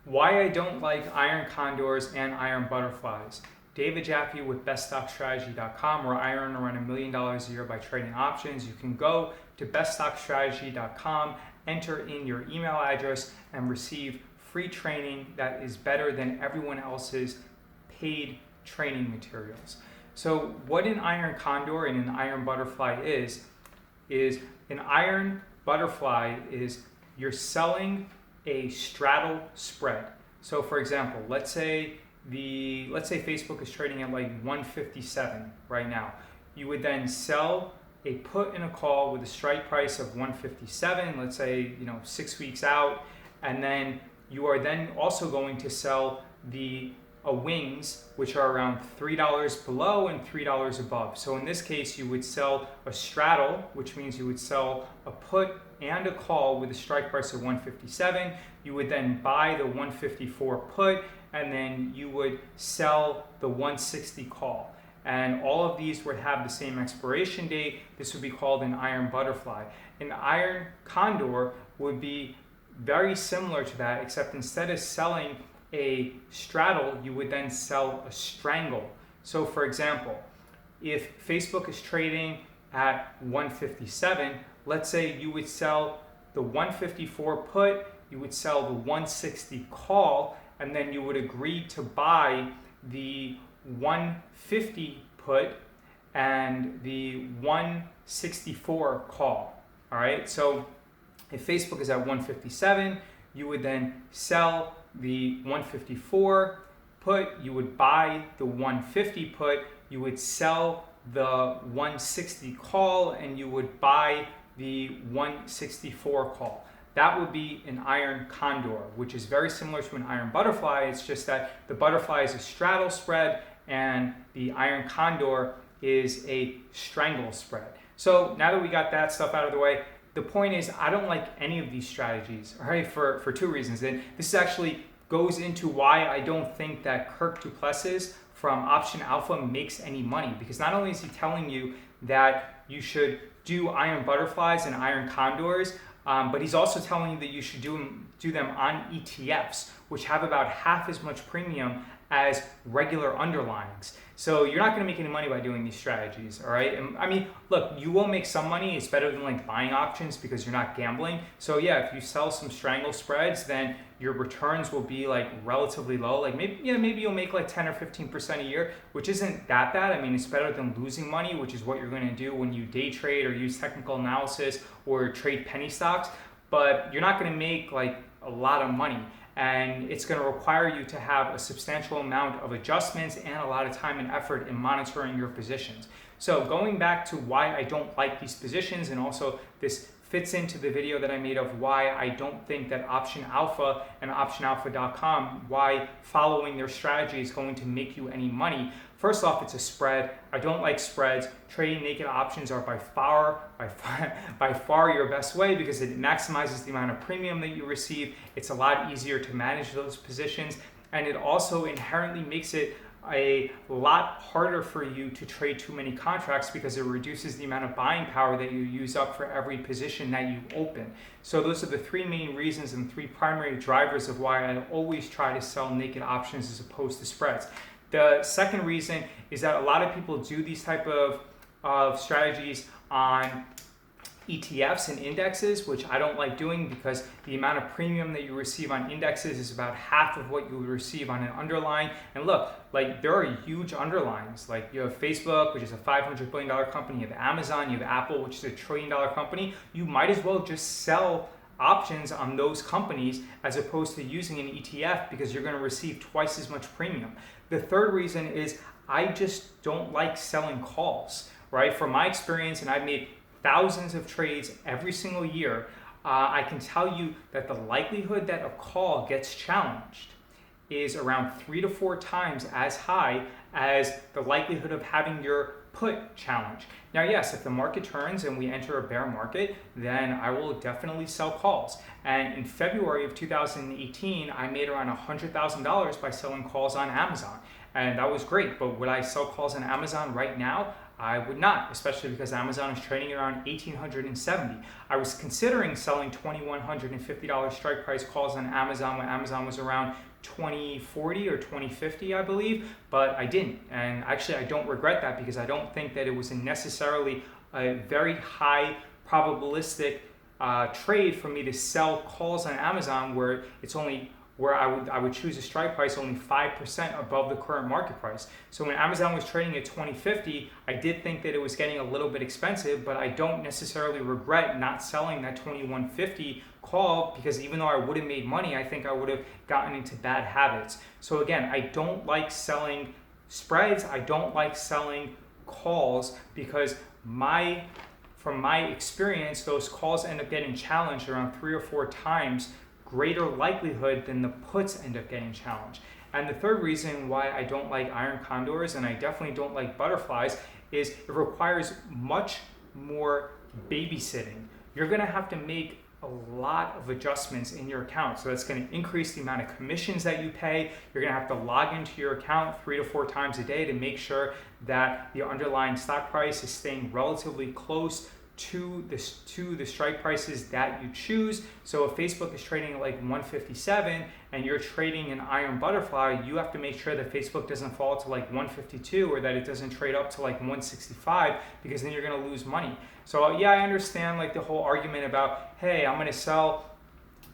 Why I don't like iron condors and iron butterflies. David Jaffe with BestStockStrategy.com, where I earn around $1 million a year by trading options. You can go to BestStockStrategy.com, enter in your email address, and receive free training that is better than everyone else's paid training materials. So what an iron condor and an iron butterfly is an iron butterfly is you're selling a straddle spread. So for example, let's say Facebook is trading at like 157 right now. You would then sell a put and a call with a strike price of 157, let's say 6 weeks out, and then you are then also going to sell the wings, which are around $3 below and $3 above. So in this case, you would sell a straddle, which means you would sell a put and a call with a strike price of 157. You would then buy the 154 put, and then you would sell the 160 call. And all of these would have the same expiration date. This would be called an iron butterfly. An iron condor would be very similar to that, except instead of selling a straddle, you would then sell a strangle. So for example, if Facebook is trading at 157, let's say you would sell the 154 put, you would sell the 160 call, and then you would agree to buy the 150 put and the 164 call. All right, so if Facebook is at 157, you would then sell the 154 put, you would buy the 150 put, you would sell the 160 call, and you would buy the 164 call. That would be an iron condor, which is very similar to an iron butterfly. It's just that the butterfly is a straddle spread and the iron condor is a strangle spread. So now that we got that stuff out of the way, the point is I don't like any of these strategies, all right, for two reasons. And this actually goes into why I don't think that Kirk Duplessis from Option Alpha makes any money, because not only is he telling you that you should do iron butterflies and iron condors, but he's also telling you that you should do them on ETFs, which have about half as much premium as regular underlyings. So you're not going to make any money by doing these strategies, all right? And I mean, look, you will make some money. It's better than like buying options because you're not gambling. So yeah, if you sell some strangle spreads, then your returns will be like relatively low. Like maybe you'll make like 10 or 15% a year, which isn't that bad. I mean, it's better than losing money, which is what you're going to do when you day trade or use technical analysis or trade penny stocks. But you're not going to make like a lot of money. And it's going to require you to have a substantial amount of adjustments and a lot of time and effort in monitoring your positions. So going back to why I don't like these positions, and also this fits into the video that I made of why I don't think that Option Alpha and OptionAlpha.com, why following their strategy is going to make you any money. First off, it's a spread. I don't like spreads. Trading naked options are by far your best way because it maximizes the amount of premium that you receive. It's a lot easier to manage those positions, and it also inherently makes it a lot harder for you to trade too many contracts because it reduces the amount of buying power that you use up for every position that you open. So those are the three main reasons and three primary drivers of why I always try to sell naked options as opposed to spreads. The second reason is that a lot of people do these type of strategies on ETFs and indexes, which I don't like doing because the amount of premium that you receive on indexes is about half of what you would receive on an underlying. And look, like there are huge underlyings. Like you have Facebook, which is a $500 billion company. You have Amazon, you have Apple, which is a $1 trillion company. You might as well just sell options on those companies as opposed to using an ETF because you're going to receive twice as much premium. The third reason is I just don't like selling calls, right? From my experience, and I've made thousands of trades every single year, I can tell you that the likelihood that a call gets challenged is around 3 to 4 times as high as the likelihood of having your put challenge. Now, yes, if the market turns and we enter a bear market, then I will definitely sell calls. And in February of 2018, I made around $100,000 by selling calls on Amazon. And that was great, but would I sell calls on Amazon right now? I would not, especially because Amazon is trading around 1,870. I was considering selling $2,150 strike price calls on Amazon when Amazon was around 2040 or 2050, I believe, but I didn't. And actually, I don't regret that because I don't think that it was necessarily a very high probabilistic trade for me to sell calls on Amazon where it's only I would choose a strike price only 5% above the current market price. So when Amazon was trading at 2050, I did think that it was getting a little bit expensive, but I don't necessarily regret not selling that 2150 call because even though I would have made money, I think I would have gotten into bad habits. So again, I don't like selling spreads. I don't like selling calls because from my experience, those calls end up getting challenged around 3 or 4 times greater likelihood than the puts end up getting challenged. And the third reason why I don't like iron condors and I definitely don't like butterflies is it requires much more babysitting. You're gonna have to make a lot of adjustments in your account. So that's going to increase the amount of commissions that you pay. You're going to have to log into your account 3 to 4 times a day to make sure that the underlying stock price is staying relatively close to the strike prices that you choose. So if Facebook is trading at like 157 and you're trading an iron butterfly, you have to make sure that Facebook doesn't fall to like 152 or that it doesn't trade up to like 165 because then you're going to lose money. So yeah, I understand like the whole argument about, hey, I'm going to sell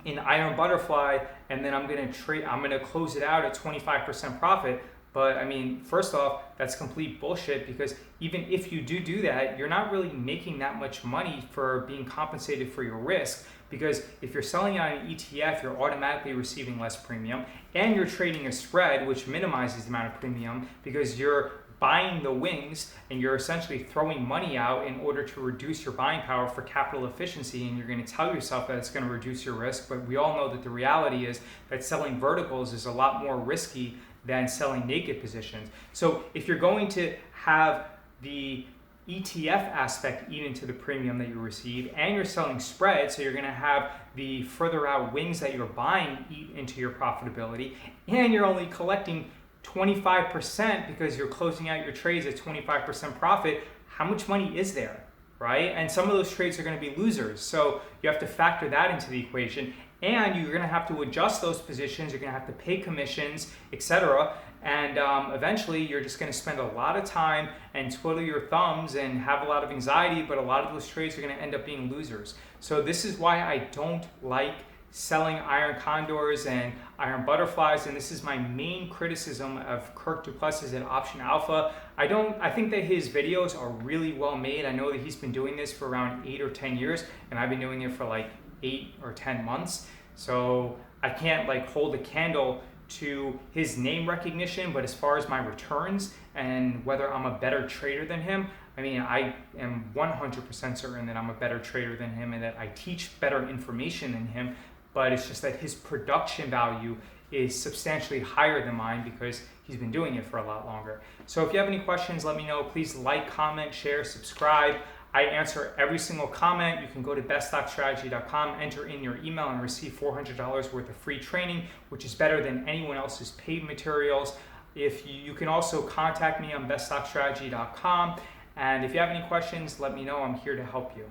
an iron butterfly and then I'm going to close it out at 25% profit. But I mean, first off, that's complete bullshit because even if you do that, you're not really making that much money for being compensated for your risk, because if you're selling it on an ETF, you're automatically receiving less premium and you're trading a spread, which minimizes the amount of premium because you're buying the wings and you're essentially throwing money out in order to reduce your buying power for capital efficiency, and you're going to tell yourself that it's going to reduce your risk. But we all know that the reality is that selling verticals is a lot more risky than selling naked positions. So if you're going to have the ETF aspect eat into the premium that you receive and you're selling spread, so you're going to have the further out wings that you're buying eat into your profitability, and you're only collecting 25% because you're closing out your trades at 25% profit, how much money is there, right? And some of those trades are going to be losers. So you have to factor that into the equation, and you're going to have to adjust those positions. You're going to have to pay commissions, etc. And eventually you're just going to spend a lot of time and twiddle your thumbs and have a lot of anxiety, but a lot of those trades are going to end up being losers. So this is why I don't like selling iron condors and iron butterflies, and this is my main criticism of Kirk Duplessis at Option Alpha. I think that his videos are really well made. I know that he's been doing this for around 8 or 10 years, and I've been doing it for like 8 or 10 months. So I can't like hold a candle to his name recognition, but as far as my returns and whether I'm a better trader than him, I mean, I am 100% certain that I'm a better trader than him and that I teach better information than him. But it's just that his production value is substantially higher than mine because he's been doing it for a lot longer. So if you have any questions, let me know. Please like, comment, share, subscribe. I answer every single comment. You can go to BestStockStrategy.com, enter in your email, and receive $400 worth of free training, which is better than anyone else's paid materials. If you can also contact me on BestStockStrategy.com. And if you have any questions, let me know. I'm here to help you.